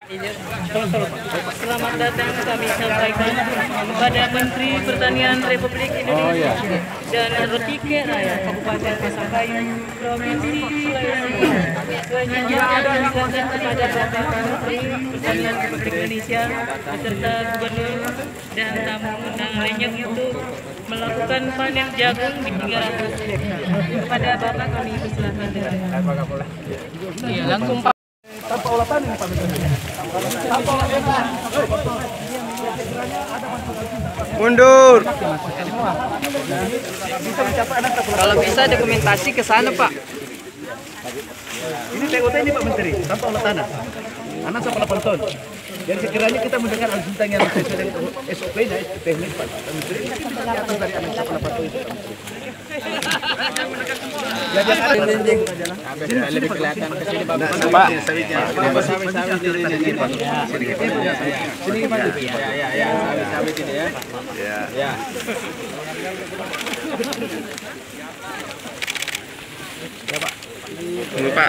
Selamat datang kami sampaikan kepada Menteri Pertanian Republik Indonesia dan Rotiket Raya Kabupaten Pasangkayu, Provinsi Sulawesi Selatan, kepada Bapak Menteri Pertanian Republik Indonesia beserta Gubernur dan tamu undang lainnya untuk melakukan panen jagung di 300 hektar. Kepada Bapak kami persilakan dengan langsung Pak. Tanpa olah tanah Pak Menteri. Tanpa olah tanah. Mundur. Kalau bisa dokumentasi ke sana Pak. Ini TOT ini Pak Menteri, tanpa olah tanah. Anak sampai 8 ton. Dan sekiranya kita mendengar alutsista yang sesuai dengan SOP-nya, teknik Pak Menteri, ini kita lihat dari anak sampai 8 ton itu Pak Menteri. Lebih kelihatan ke sini Pak. Sini Pak. Ya, sawit ini ya. Ya. Ya Pak. Ini Pak.